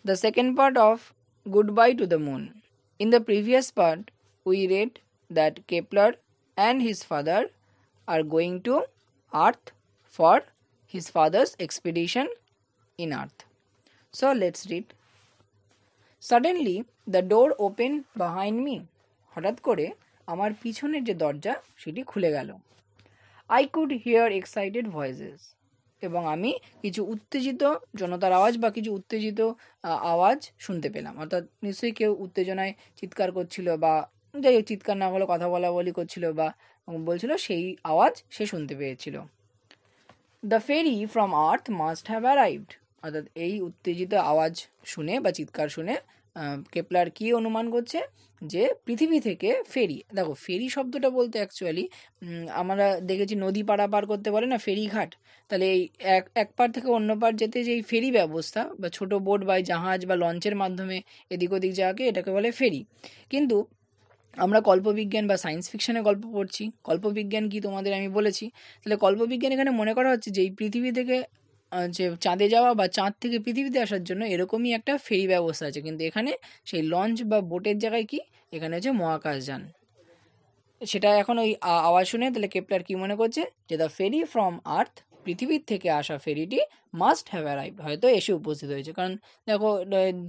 The second part of Goodbye to the Moon. In the previous part, we read that Kepler and his father are going to Earth for his father's expedition in Earth. So let's read. Suddenly, the door opened behind me. হঠাৎ করে আমার পিছনের যে দরজা সেটি খুলে গেল। I could hear excited voices. এবং আমি কিছু উত্তেজিত জনতার আওয়াজ বা কিছু উত্তেজিত আওয়াজ শুনতে পেলাম। অর্থাৎ নিশ্চয়ই কেউ উত্তেজনায় চিৎকার করছিল বা যাই হোক চিৎকার না হলে কথা বলা করছিল বা বলছিল, সেই আওয়াজ সে শুনতে পেয়েছিল। The ferry from Earth must have arrived. অর্থাৎ এই উত্তেজিত আওয়াজ শুনে বা চিৎকার শুনে কেপলার কি অনুমান করছে যে পৃথিবী থেকে ফেরি, দেখো ফেরি শব্দটা বলতে অ্যাকচুয়ালি আমরা দেখেছি নদী পারাপার করতে বলে না ফেরি ঘাট, তাহলে এই এক পার থেকে অন্য পার যেতে যে ফেরি ব্যবস্থা বা ছোট বোট বা জাহাজ বা লঞ্চের মাধ্যমে এদিক ওদিক যাওয়াকে এটাকে বলে ফেরি। কিন্তু আমরা কল্পবিজ্ঞান বা সায়েন্স ফিকশনে গল্প পড়ছি, কল্পবিজ্ঞান কি তোমাদের আমি বলেছি, তাহলে কল্পবিজ্ঞান এখানে মনে করা হচ্ছে যে এই পৃথিবী থেকে যে চাঁদে যাওয়া বা চাঁদ থেকে পৃথিবীতে আসার জন্য এরকমই একটা ফেরি ব্যবস্থা আছে, কিন্তু এখানে সেই লঞ্চ বা বোটের জায়গায় কি এখানে হচ্ছে মহাকাশযান। সেটা এখন ওই আওয়াজ শুনে তাহলে কেপলার কি মনে করছে যে দ্য ফেরি ফ্রম আর্থ, পৃথিবীর থেকে আসা ফেরিটি মাস্ট হ্যাভ অ্যারাইভড, হয়তো এসে উপস্থিত হয়েছে। কারণ দেখো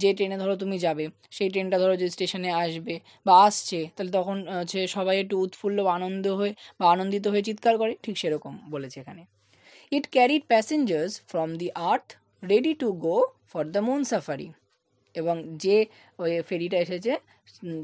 যে ট্রেনে ধরো তুমি যাবে সেই ট্রেনটা ধরো যে স্টেশনে আসবে বা আসছে, তাহলে তখন হচ্ছে সবাই একটু উৎফুল্ল বা আনন্দিত হয়ে চিৎকার করে, ঠিক সেরকম বলেছে এখানে। It carried passengers from the earth ready to go for the moon safari. এবং যে ওই ফেরিটা এসেছে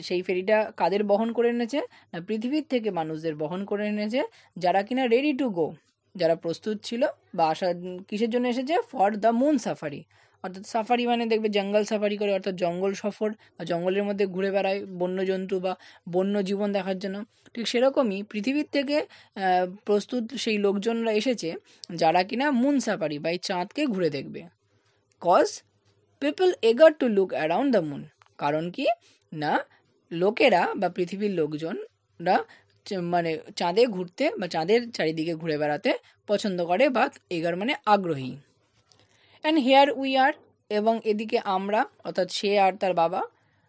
সেই ফেরিটা কাদের বহন করে এনেছে না পৃথিবীর থেকে মানুষদের বহন করে এনেছে যারা কিনা রেডি টু গো, যারা প্রস্তুত ছিল বা আসা কিসের জন্য এসেছে ফর দ্য মুন সাফারি। অর্থাৎ সাফারি মানে দেখবে জঙ্গল সাফারি করে, অর্থাৎ জঙ্গল সফর বা জঙ্গলের মধ্যে ঘুরে বেড়ায় বন্যজন্তু বা বন্য জীবন দেখার জন্য। ঠিক সেরকমই পৃথিবীর থেকে প্রস্তুত সেই লোকজনরা এসেছে যারা কিনা মুন সাফারি বা এই চাঁদকে ঘুরে দেখবে। Cause people eager to look around the moon, কারণ কি না লোকেরা বা পৃথিবীর লোকজনরা মানে চাঁদে ঘুরতে বা চাঁদের চারিদিকে ঘুরে বেড়াতে পছন্দ করে বা এগার মানে আগ্রহী। অ্যান্ড হেয়ার উই আর, এবং এদিকে আমরা অর্থাৎ সে আর তার বাবা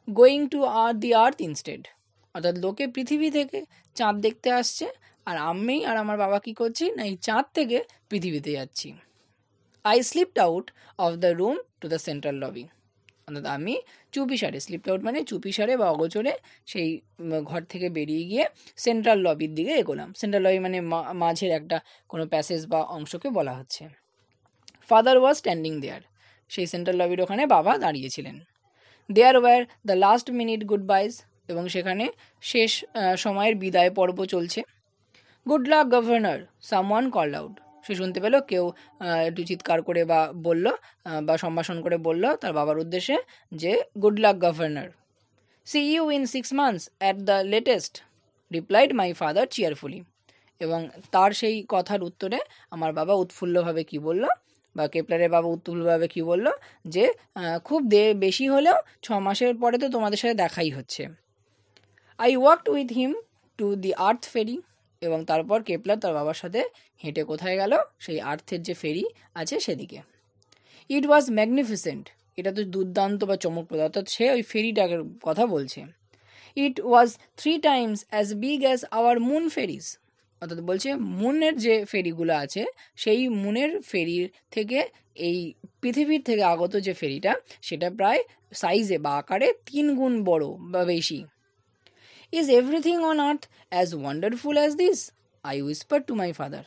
going to the earth instead, অর্থাৎ লোকে পৃথিবী থেকে চাঁদ দেখতে আসছে আর আমি আর আমার বাবা কী করছি না এই চাঁদ থেকে পৃথিবীতে যাচ্ছি। I slipped out of the room to the central lobby. অর্থাৎ আমি চুপিসারে, স্লিপড আউট মানে চুপিসারে বা অগোচরে সেই ঘর থেকে বেরিয়ে গিয়ে সেন্ট্রাল লবির দিকে এগোলাম। সেন্ট্রাল লবি মানে মাঝের একটা কোনো প্যাসেজ বা অংশকে বলা হচ্ছে। ফাদার ওয়াজ স্ট্যান্ডিং দেয়ার, সেই সেন্ট্রাল লবির ওখানে বাবা দাঁড়িয়েছিলেন। There were the last minute goodbyes, এবং সেখানে শেষ সময়ের বিদায় পর্ব চলছে। Good luck governor, someone called out, সে শুনতে পেল কেউ একটু চিৎকার করে বা বলল বা সম্ভাষণ করে বলল তার বাবার উদ্দেশ্যে যে good luck governor. See you in 6 months at the latest, replied my father cheerfully. এবং তার সেই কথার উত্তরে আমার বাবা উৎফুল্লভাবে কি বলল বা কেপলারের বাবা উৎফুল্লভাবে কি বলল যে খুব বেশি হলেও 6 মাসের পরে তো তোমাদের সাথে দেখাই হচ্ছে। I walked with him to the earth ferry, এবং তারপর কেপলার তার বাবার সাথে হেঁটে কোথায় গেল সেই আর্থের যে ফেরি আছে সেদিকে। ইট ওয়াজ ম্যাগনিফিসেন্ট, এটা তো দুর্দান্ত বা চমকপ্রদ, অর্থাৎ সে ওই ফেরিটার কথা বলছে। It was 3 times as big as our moon ferries, অর্থাৎ বলছে মুনের যে ফেরিগুলো আছে সেই মুনের ফেরির থেকে এই পৃথিবীর থেকে আগত যে ফেরিটা সেটা প্রায় সাইজে বা আকারে 3 গুণ বড় বা বেশি। Is everything on earth as wonderful as this, I whisper to my father.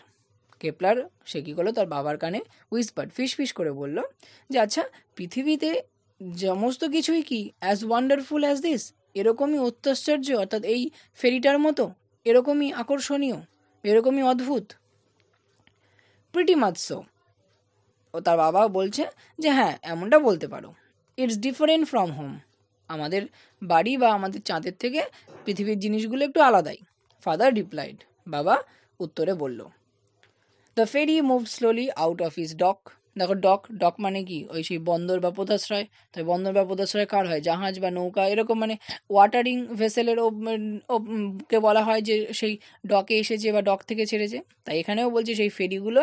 Kepler সে কী করলো তার বাবার কানে উইসপার ফিস করে বলল যে আচ্ছা পৃথিবীতে সমস্ত কিছুই কি অ্যাজ ওয়ান্ডারফুল অ্যাজ দিস, এরকমই অত্যাশ্চর্য, অর্থাৎ এই ফেরিটার মতো এরকমই আকর্ষণীয়, এরকমই অদ্ভুত। প্রিটি মাচ সো, ও তার বাবা বলছে যে হ্যাঁ এমনটা বলতে পারো। ইটস ডিফারেন্ট ফ্রম হোম, আমাদের বাড়ি বা আমাদের চাঁদের থেকে পৃথিবীর জিনিসগুলো একটু আলাদাই। ফাদার রিপ্লাইড, বাবা উত্তরে বলল। The ferry move slowly out of his dock, দেখো ডক মানে কি ওই সেই বন্দর বা পোতাশ্রয়, তো বন্দর বা পোতাশ্রয় কার হয় জাহাজ বা নৌকা এরকম মানে ওয়াটারিং ভেসেলের কে বলা হয় যে সেই ডকে এসেছে বা ডক থেকে ছেড়েছে। তাই এখানেও বলছে সেই ফেরিগুলো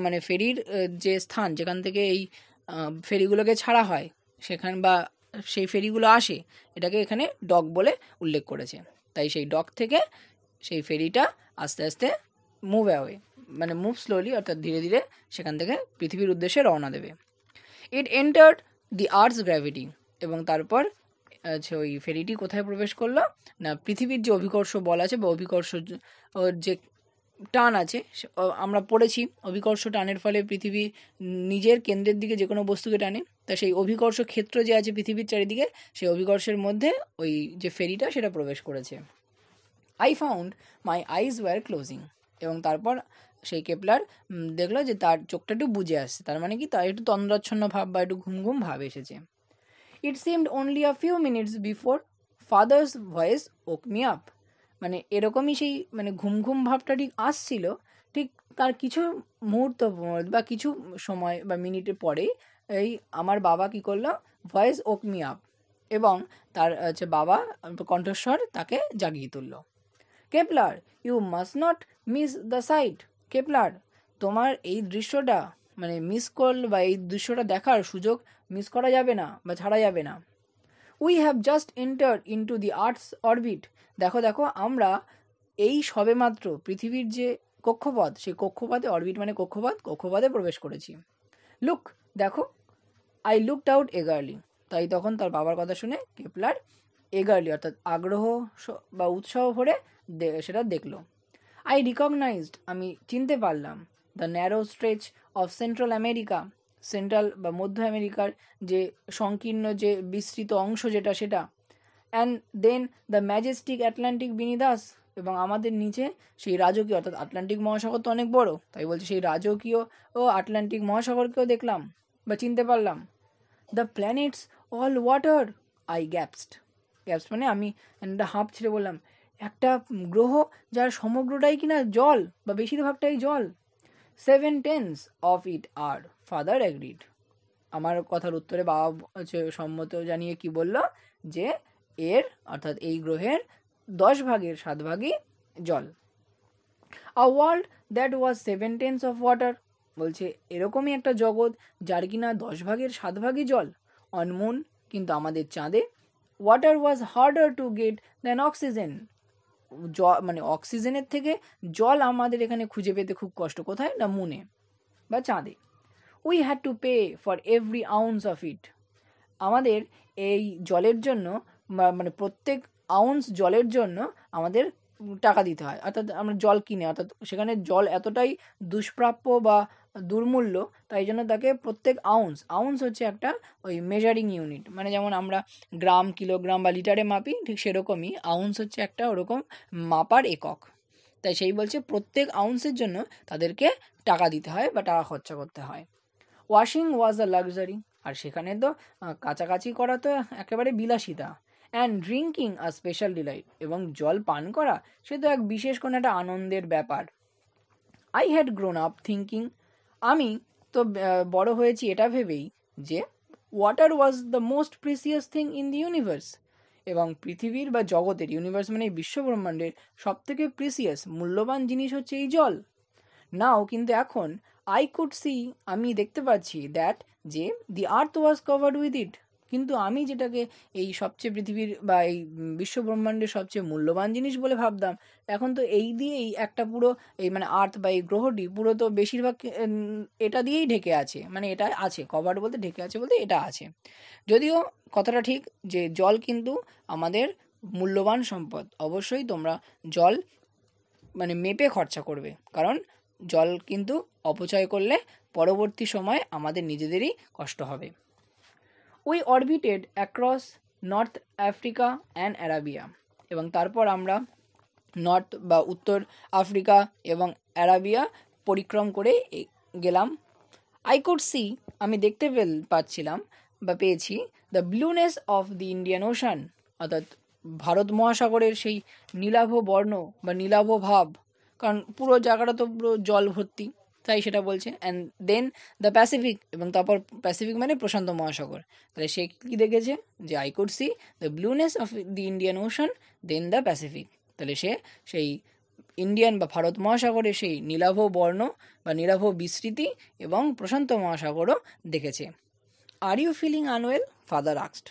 মানে ফেরির যে স্থান যেখান থেকে এই ফেরিগুলোকে ছাড়া হয় সেখানে বা সেই ফেরিগুলো আসে, এটাকে এখানে ডক বলে উল্লেখ করেছে। তাই সেই ডক থেকে সেই ফেরিটা আস্তে আস্তে মুভ অ্যাওয়ে, মানে মুভ স্লোলি, অর্থাৎ ধীরে ধীরে সেখান থেকে পৃথিবীর উদ্দেশ্যে রওনা দেবে। ইট এন্টার্ড দি আর্থস গ্র্যাভিটি, এবং তারপর ওই ফেরিটি কোথায় প্রবেশ করলো না পৃথিবীর যে অভিকর্ষ বল আছে বা অভিকর্ষ যে টান আছে, আমরা পড়েছি অভিকর্ষ টানের ফলে পৃথিবী নিজের কেন্দ্রের দিকে যে কোনো বস্তুকে টানে। তা সেই অভিকর্ষ ক্ষেত্র যে আছে পৃথিবীর চারিদিকে, সেই অভিকর্ষের মধ্যে ওই যে ফেরিটা সেটা প্রবেশ করেছে। I found my eyes were closing, এবং তারপর সেই কেপলার দেখলো যে তার চোখটা একটু বুজে আসছে, তার মানে কি তার একটু তন্দ্রাচ্ছন্ন ভাব বা একটু ঘুম ঘুম ভাব এসেছে। It seemed only a few minutes before father's voice woke me up, মানে এরকমই সেই মানে ঘুম ঘুম ভাবটা ঠিক আসছিল, ঠিক তার কিছু মুহূর্ত বা কিছু সময় বা মিনিটের পরেই এই আমার বাবা কি করলো, ভয়েস ওক মি আপ, এবং তার বাবা কণ্ঠস্বর তাকে জাগিয়ে তুললো। Kepler, you must not miss the sight. Kepler, তোমার এই দৃশ্যটা মানে মিস করল বা এই দৃশ্যটা দেখার সুযোগ মিস করা যাবে না বা ছাড়া যাবে না। We have just entered into the earths orbit. দেখো দেখো, আমরা এই সবেমাত্র পৃথিবীর যে কক্ষপথ, সেই কক্ষপথে, অরবিট মানে কক্ষপথ, কক্ষপথে প্রবেশ করেছি। লুক, দেখো। I looked out eagerly. তাই তখন তার বাবার কথা শুনে কেপলার এগারলি অর্থাৎ আগ্রহ বা উৎসাহ ভরে সেটা দেখলো। আই রিকগনাইজড, আমি চিনতে পারলাম, the narrow stretch of central America, central বা মধ্য আমেরিকার যে সংকীর্ণ যে বিস্তৃত অংশ যেটা সেটা। And then the majestic Atlantic beneath us, এবং আমাদের নিচে সেই রাজকীয় অর্থাৎ আটলান্টিক মহাসাগর তো অনেক বড়, তাই বলছি সেই রাজকীয় ও আটলান্টিক মহাসাগরকেও দেখলাম বা চিনতে পারলাম। The planet's all water, I gasped. গ্যাপস মানে আমি একটা হাঁপ ছেড়ে বললাম, একটা গ্রহ যার সমগ্রটাই কিনা জল বা বেশিরভাগটাই জল। 7/10 of it are, father agreed. আমার কথার উত্তরে বাবা সম্মত জানিয়ে কি বলল, যে এর অর্থাৎ এই গ্রহের 10/7 জল। আ world that was 7/10 of water, বলছে এরকমই একটা জগৎ যার কিনা 10/7 জল। অন মুন, কিন্তু আমাদের চাঁদে। Water was harder to get than oxygen, মানে অক্সিজেনের থেকে জল আমাদের এখানে খুঁজে পেতে খুব কষ্ট। কোথায় না মুনে বা চাঁদে। We had to pay for every ounce of it, আমাদের এই জলের জন্য মানে প্রত্যেক আউন্স জলের জন্য আমাদের টাকা দিতে হয়, অর্থাৎ আমরা জল কিনে, অর্থাৎ সেখানে জল এতটাই দুষ্প্রাপ্য বা দুর্মূল্য, তাই জন্য তাকে প্রত্যেক আউন্স হচ্ছে একটা ওই মেজারিং ইউনিট, মানে যেমন আমরা গ্রাম, কিলোগ্রাম বা লিটারে মাপি, ঠিক সেরকমই আউন্স হচ্ছে একটা ওরকম মাপার একক। তাই সেই বলছে প্রত্যেক আউন্সের জন্য তাদেরকে টাকা দিতে হয় বা টাকা খরচা করতে হয়। ওয়াশিং ওয়াজ আ লাক্সারি, আর সেখানে তো কাচাকাচি করা তো একেবারে বিলাসিতা। And drinking a special delight, এবং জল পান করা সে তো এক বিশেষ কোনো একটা আনন্দের ব্যাপার। I had grown up thinking, আমি তো বড় হয়েছি এটা ভেবেই যে water was the most precious thing in the universe, এবং পৃথিবীর বা জগতের, ইউনিভার্স মানে এই বিশ্বব্রহ্মাণ্ডের সবথেকে প্রিসিয়াস মূল্যবান জিনিস হচ্ছে এই জল। নাও, কিন্তু এখন, আই কুড সি, আমি দেখতে পাচ্ছি, দ্যাট যে দি আর্থ ওয়াজ কভার্ড উইথ ইট, কিন্তু আমি যেটাকে এই সবচেয়ে পৃথিবীর বা এই বিশ্বব্রহ্মাণ্ডের সবচেয়ে মূল্যবান জিনিস বলে ভাবতাম, এখন তো এই দিয়েই একটা পুরো এই মানে আর্থ বা এই গ্রহটি পুরো তো বেশিরভাগ এটা দিয়েই ঢেকে আছে, মানে এটা আছে, কভার্ড বলতে ঢেকে আছে বলতে এটা আছে। যদিও কথাটা ঠিক যে জল কিন্তু আমাদের মূল্যবান সম্পদ, অবশ্যই তোমরা জল মানে মেপে খরচা করবে, কারণ জল কিন্তু অপচয় করলে পরবর্তী সময় আমাদের নিজেদেরই কষ্ট হবে। We orbited across North Africa and Arabia, এবং তারপর আমরা নর্থ বা উত্তর আফ্রিকা এবং অ্যারাবিয়া পরিক্রম করে গেলাম। আই কুড সি, আমি দেখতে পাচ্ছিলাম বা পেয়েছি, the blueness of the Indian Ocean, অর্থাৎ ভারত মহাসাগরের সেই নীলাভ বর্ণ বা নীলাভ ভাব, কারণ পুরো জায়গাটা তো পুরো জল ভর্তি, তাই সেটা বলছে। অ্যান্ড দেন দ্য প্যাসিফিক, এবং তারপর প্যাসিফিক মানে প্রশান্ত মহাসাগর, তাহলে সে কী দেখেছে যে I could see the blueness of the Indian Ocean then the Pacific, তাহলে সে সেই ইন্ডিয়ান বা ভারত মহাসাগরে সেই নীলাভ বর্ণ বা নীলাভ বিস্তৃতি এবং প্রশান্ত মহাসাগরও দেখেছে। Are you feeling unwell, father asked.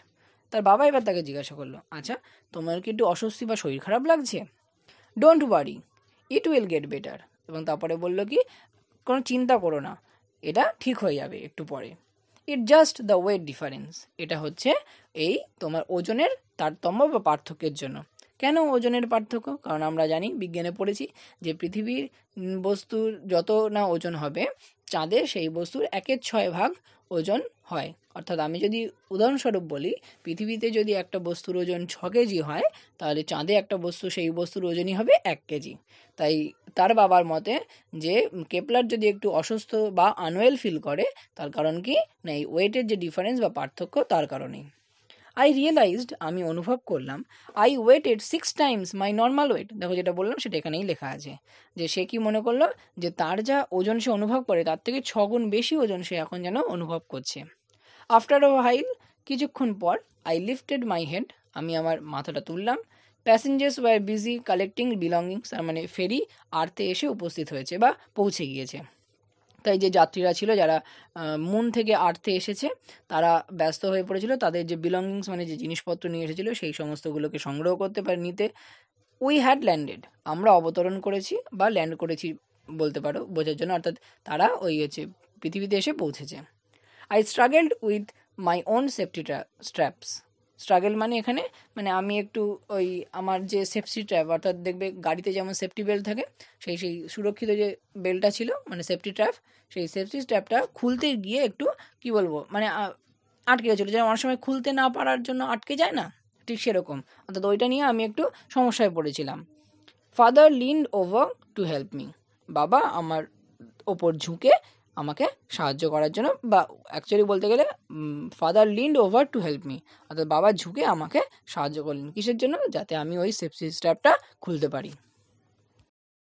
তার বাবা এবার তাকে জিজ্ঞাসা করলো, আচ্ছা তোমার কি একটু অস্বস্তি বা শরীর খারাপ লাগছে? Don't worry, it will get better. এবং তারপরে বললো কি, কোনো চিন্তা করো না, এটা ঠিক হয়ে যাবে একটু পরে। It just the weight difference, এটা হচ্ছে এই তোমার ওজনের তারতম্য বা পার্থক্যের জন্য। কেন ওজনের পার্থক্য? কারণ আমরা জানি, বিজ্ঞানে পড়েছি যে পৃথিবীর বস্তুর যত না ওজন হবে, চাঁদে সেই বস্তুর 1/6 ওজন হয়। অর্থাৎ আমি যদি উদাহরণস্বরূপ বলি, পৃথিবীতে যদি একটা বস্তুর ওজন 6 কেজি হয়, তাহলে চাঁদে একটা বস্তু, সেই বস্তুর ওজনই হবে 1 কেজি। তাই তার বাবার মতে যে কেপলার যদি একটু অসুস্থ বা আনওয়েল ফিল করে, তার কারণ কি না, এই ওয়েটের যে ডিফারেন্স বা পার্থক্য, তার কারণেই। আই রিয়েলাইজড, আমি অনুভব করলাম, I waited 6 Times my normal wait. দেখো যেটা বললাম সেটা এখানেই লেখা আছে, যে সে কি মনে করলো যে তার যা ওজন সে অনুভব করে তার থেকে 6 গুণ বেশি ওজন সে এখন যেন অনুভব করছে। আফটার আ হাইল, কিছুক্ষণ পর, আই লিফটেড মাই হেড, আমি আমার মাথাটা তুললাম। Passengers were busy collecting belongings, তার মানে ফেরি আর্থে এসে উপস্থিত হয়েছে বা পৌঁছে গিয়েছে। তাই যে যাত্রীরা ছিল, যারা মুন থেকে আর্থে এসেছে, তারা ব্যস্ত হয়ে পড়েছিল তাদের যে বিলঙ্গিংস মানে যে জিনিসপত্র নিয়ে এসেছিল সেই সমস্তগুলোকে সংগ্রহ করতে পারে নিতে। উই হ্যাড ল্যান্ডেড, আমরা অবতরণ করেছি বা ল্যান্ড করেছি বলতে পারো বোঝার জন্য, অর্থাৎ তারা ওই হচ্ছে পৃথিবীতে এসে পৌঁছেছে। I struggled with my own safety straps. Struggle মানে এখানে মানে আমি একটু ওই আমার যে সেফটি ট্র্যাপ, অর্থাৎ দেখবে গাড়িতে যেমন সেফটি বেল্ট থাকে, সেই সুরক্ষিত যে বেল্টটা ছিল মানে সেফটি ট্র্যাপ, সেই সেফটি স্ট্র্যাপটা খুলতে গিয়ে একটু কি বলবো মানে আটকে গেছিলো, যেমন অনেক সময় খুলতে না পারার জন্য আটকে যায় না, ঠিক সেরকম। অর্থাৎ ওইটা নিয়ে আমি একটু সমস্যায় পড়েছিলাম। Father leaned over to help me, বাবা আমার ওপর ঝুঁকে আমাকে সাহায্য করার জন্য, বা অ্যাকচুয়ালি বলতে গেলে father leaned over to help me, অর্থাৎ বাবা ঝুঁকে আমাকে সাহায্য করলেন কিসের জন্য, যাতে আমি ওই সেফটি স্ট্র্যাপটা খুলতে পারি।